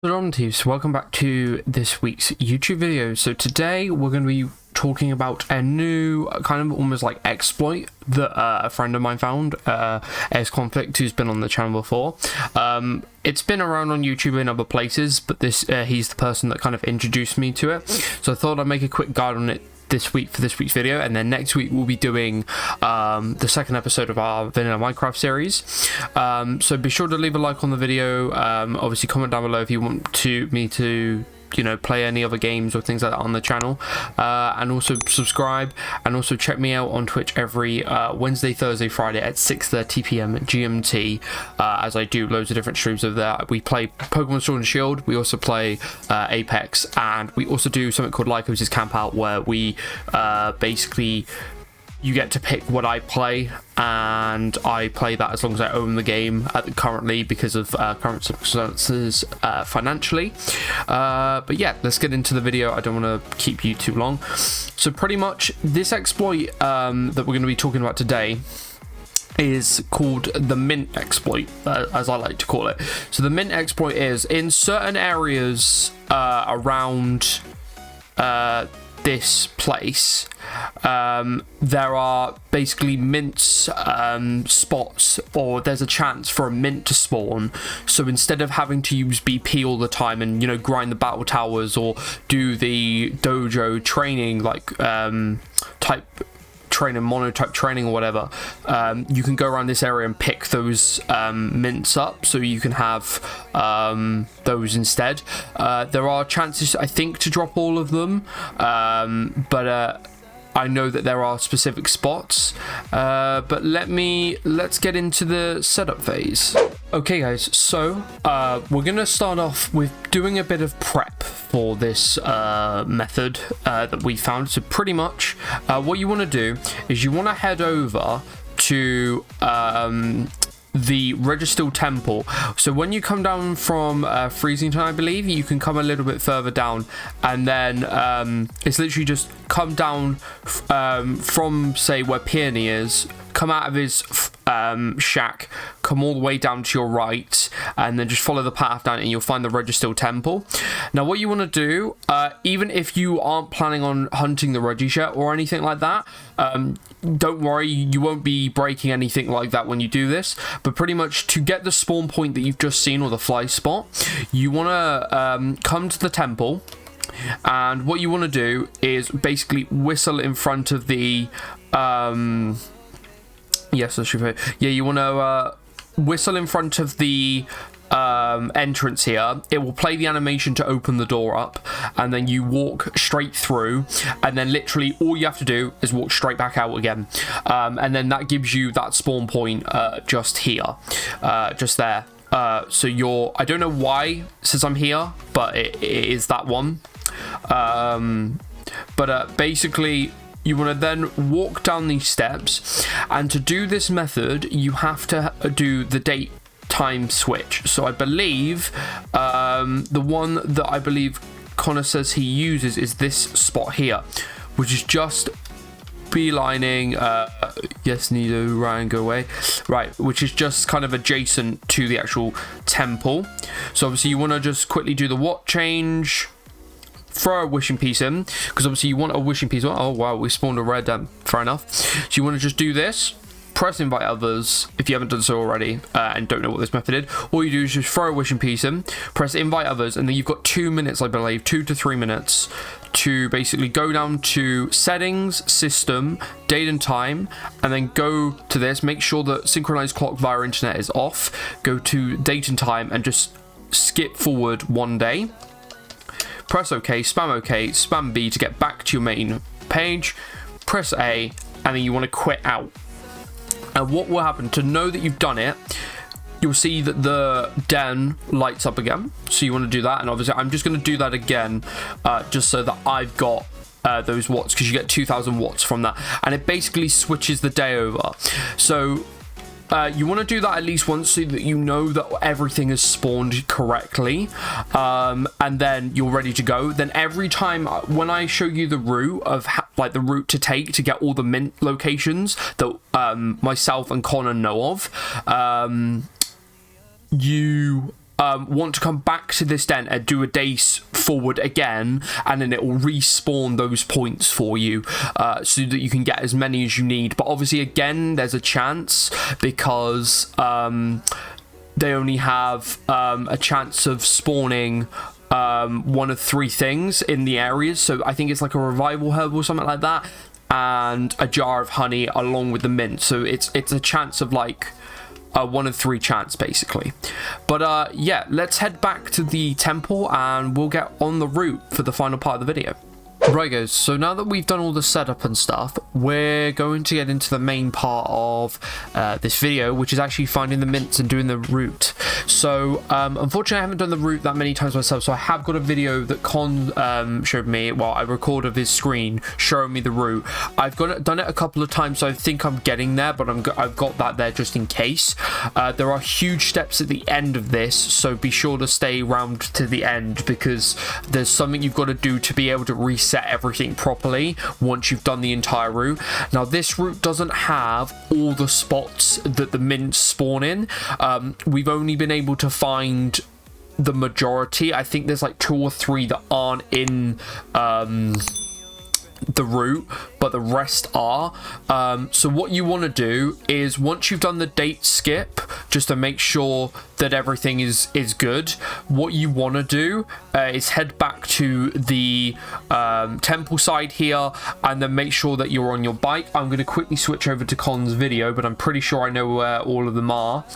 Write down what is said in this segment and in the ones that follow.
Hello Thieves, welcome back to this week's YouTube video. So today we're going to be talking about a new kind of almost like exploit that a friend of mine found, ASConflict, who's been on the channel before. It's been around on YouTube and other places, but this he's the person that kind of introduced me to it. So I thought I'd make a quick guide on it this week for this week's video, and then next week we'll be doing the second episode of our vanilla Minecraft series. So be sure to leave a like on the video, obviously comment down below if you want me to play any other games or things like that on the channel, and also subscribe, and also check me out on Twitch every Wednesday, Thursday, Friday at 6:30 PM GMT, as I do loads of different streams of that. We play Pokémon Sword and Shield, we also play Apex, and we also do something called Lycos' Camp Out, where we basically you get to pick what I play, and I play that as long as I own the game currently because of current circumstances financially. But yeah, let's get into the video. I don't want to keep you too long. So pretty much this exploit that we're going to be talking about today is called the mint exploit, as I like to call it. So the mint exploit is in certain areas around this place, there are basically mints spots, or there's a chance for a mint to spawn. So instead of having to use BP all the time and grind the battle towers or do the dojo training like type training, monotype training or whatever, you can go around this area and pick those mints up, so you can have those instead. There are chances, I think, to drop all of them, but I know that there are specific spots, but let's get into the setup phase. Okay guys, so we're gonna start off with doing a bit of prep for this method that we found. So pretty much what you want to do is you want to head over to the Registeel Temple. So when you come down from Freezing Time, I believe, you can come a little bit further down, and then it's literally just come down from, say, where Peony is, come out of his shack, come all the way down to your right, and then just follow the path down and you'll find the Registeel Temple. Now what you want to do, even if you aren't planning on hunting the Reggie yet or anything like that, don't worry, you won't be breaking anything like that when you do this, but pretty much to get the spawn point that you've just seen, or the fly spot, you want to come to the temple, and what you want to do is basically whistle in front of the yes, I should. Yeah, you want to whistle in front of the entrance here. It will play the animation to open the door up, and then you walk straight through, and then literally all you have to do is walk straight back out again, and then that gives you that spawn point just here, just there. So I don't know why it says I'm here, but it is that one. But basically you want to then walk down these steps, and to do this method you have to do the date time switch. So I believe the one that I believe Connor says he uses is this spot here, which is just beelining yes, Nido, Ryan, go away, right, which is just kind of adjacent to the actual temple. So obviously you want to just quickly do the what change, throw a wishing piece in, because obviously you want a wishing piece. Oh wow, we spawned a red, fair enough. So you want to just do this, press invite others if you haven't done so already, and don't know what this method is. All you do is just throw a wishing piece in, press invite others, and then you've got 2 minutes, I believe, 2 to 3 minutes to basically go down to settings, system, date and time, and then go to this, make sure that synchronized clock via internet is off, go to date and time, and just skip forward 1 day. Press OK, spam B to get back to your main page, press A, and then you want to quit out. And what will happen, to know that you've done it, you'll see that the den lights up again. So you want to do that, and obviously I'm just going to do that again, just so that I've got those watts, because you get 2,000 watts from that, and it basically switches the day over. So you want to do that at least once, so that you know that everything is spawned correctly, and then you're ready to go. Then every time when I show you the route of like the route to take to get all the mint locations that myself and Connor know of, you want to come back to this den and do a day forward again, and then it will respawn those points for you, so that you can get as many as you need. But obviously, again, there's a chance, because they only have a chance of spawning one of 3 things in the areas. So I think it's like a revival herb or something like that, and a jar of honey along with the mint. So it's a chance of like a 1 of 3 chance, basically. But yeah, let's head back to the temple and we'll get on the route for the final part of the video. Right guys, so now that we've done all the setup and stuff, we're going to get into the main part of this video, which is actually finding the mints and doing the route. So unfortunately I haven't done the route that many times myself, so I have got a video that Con showed me, well, I recorded his screen showing me the route. I've done it a couple of times, so I think I'm getting there, but I've got that there just in case. There are huge steps at the end of this, so be sure to stay around to the end, because there's something you've got to do to be able to reset everything properly once you've done the entire route. Now this route doesn't have all the spots that the mints spawn in. We've only been able to find the majority. I think there's like 2 or 3 that aren't in the route, but the rest are. So what you want to do is, once you've done the date skip, just to make sure that everything is good, what you want to do is head back to the temple side here, and then make sure that you're on your bike. I'm going to quickly switch over to Con's video, but I'm pretty sure I know where all of them are.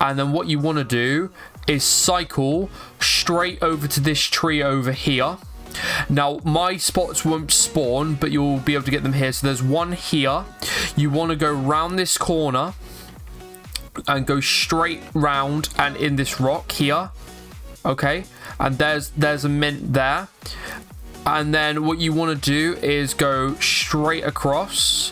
And then what you want to do is cycle straight over to this tree over here. Now my spots won't spawn, but you'll be able to get them here. So there's one here. You want to go round this corner and go straight round and in this rock here. Okay, and there's a mint there. And then what you want to do is go straight across,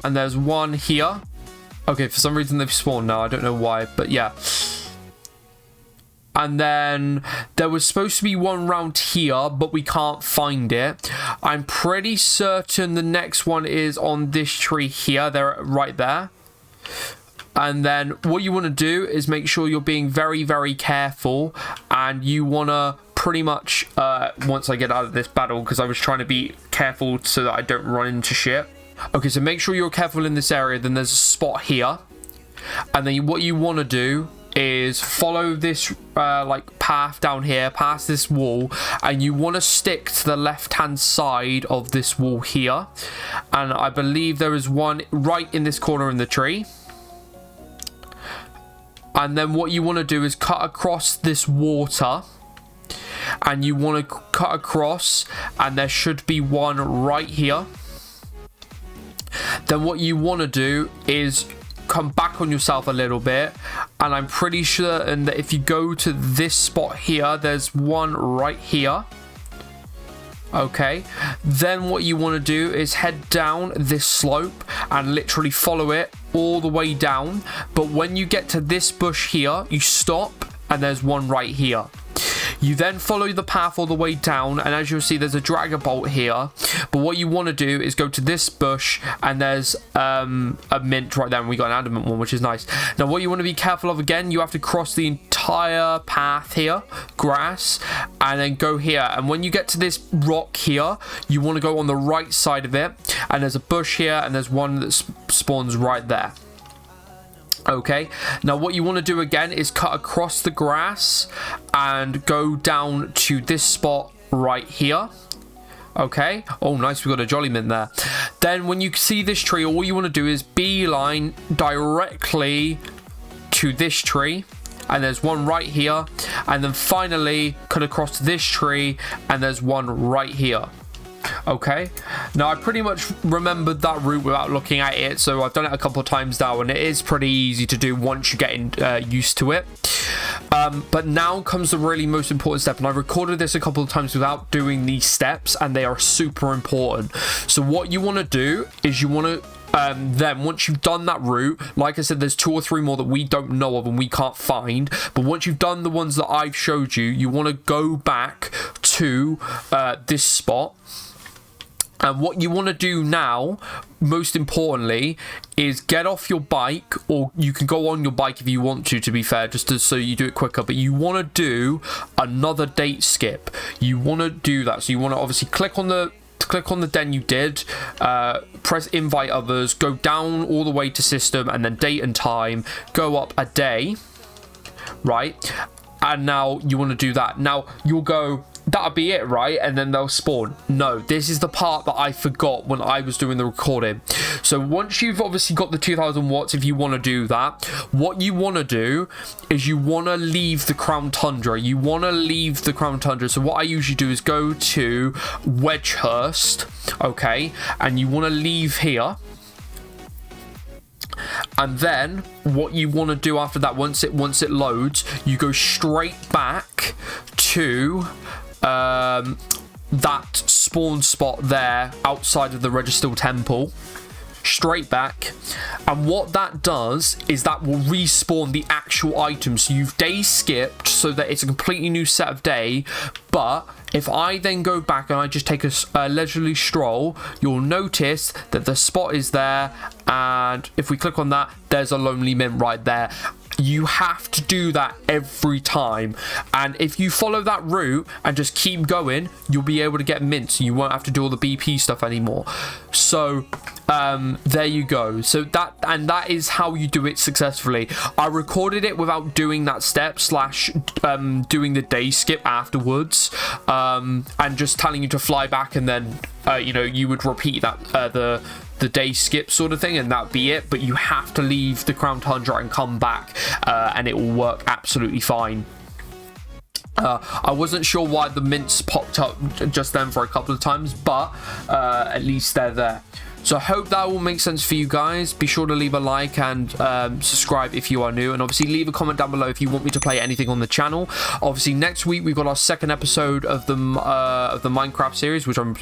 and there's one here. Okay, for some reason they've spawned now, I don't know why, but yeah. And then there was supposed to be one round here, but we can't find it. I'm pretty certain the next one is on this tree here. They're right there. And then what you want to do is make sure you're being very, very careful. And you want to pretty much, once I get out of this battle, because I was trying to be careful so that I don't run into shit. Okay, so make sure you're careful in this area. Then there's a spot here. And then what you want to do is follow this like path down here past this wall, and you want to stick to the left hand side of this wall here. And I believe there is one right in this corner in the tree. And then what you want to do is cut across this water, and you want to cut across, and there should be one right here. Then what you want to do is come back on yourself a little bit, and I'm pretty sure that if you go to this spot here, there's one right here. Okay, then what you want to do is head down this slope and literally follow it all the way down. But when you get to this bush here, you stop, and there's one right here. You then follow the path all the way down, and as you'll see, there's a Dragon Bolt here. But what you want to do is go to this bush, and there's a mint right there, and we got an adamant one, which is nice. Now what you want to be careful of, again, you have to cross the entire path here, grass, and then go here. And when you get to this rock here, you want to go on the right side of it, and there's a bush here, and there's one that spawns right there. Okay, now what you want to do again is cut across the grass and go down to this spot right here. Okay, oh nice, we got a jolly mint there. Then when you see this tree, all you want to do is beeline directly to this tree, and there's one right here. And then finally cut across this tree, and there's one right here. Okay, now I pretty much remembered that route without looking at it, so I've done it a couple of times now, and it is pretty easy to do once you get used to it. But now comes the really most important step, and I recorded this a couple of times without doing these steps, and they are super important. So what you want to do is you want to then once you've done that route, like I said, there's 2 or 3 more that we don't know of and we can't find, but once you've done the ones that I've showed you, you want to go back to this spot. And what you want to do now, most importantly, is get off your bike, or you can go on your bike if you want to be fair, so you do it quicker. But you want to do another date skip. You want to do that. So you want to obviously click on the den you did, press invite others, go down all the way to system, and then date and time, go up a day, right? And now you want to do that. Now you'll go, that'll be it, right? And then they'll spawn. No, this is the part that I forgot when I was doing the recording. So once you've obviously got the 2000 watts, if you want to do that, what you want to do is you want to leave the Crown Tundra. You want to leave the Crown Tundra. So what I usually do is go to Wedgehurst, okay? And you want to leave here. And then what you want to do after that, once it loads, you go straight back to that spawn spot there outside of the Register Temple, straight back. And what that does is that will respawn the actual item. So you've day skipped so that it's a completely new set of day. But if I then go back and I just take a leisurely stroll, you'll notice that the spot is there, and if we click on that, there's a lonely mint right there. You have to do that every time, and if you follow that route and just keep going, you'll be able to get mints. You won't have to do all the BP stuff anymore. So there you go. So that is how you do it successfully. I recorded it without doing that step / doing the day skip afterwards, and just telling you to fly back, and then you know, you would repeat that the day skip sort of thing, and that'd be it. But you have to leave the Crown Tundra and come back, and it will work absolutely fine. I wasn't sure why the mints popped up just then for a couple of times, but at least they're there. So I hope that will make sense for you guys. Be sure to leave a like and subscribe if you are new, and obviously leave a comment down below if you want me to play anything on the channel. Obviously next week we've got our second episode of the Minecraft series, which I'm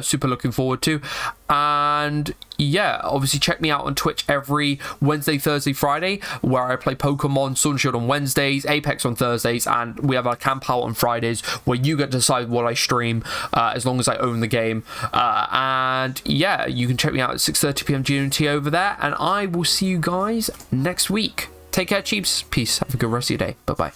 super looking forward to. And yeah, obviously check me out on Twitch every Wednesday, Thursday, Friday, where I play Pokemon Sword and Shield on Wednesdays, Apex on Thursdays, and we have our camp out on Fridays, where you get to decide what I stream, as long as I own the game. And yeah, you can check me out at 6:30 PM GMT over there, and I will see you guys next week. Take care, cheeps. Peace. Have a good rest of your day. Bye bye.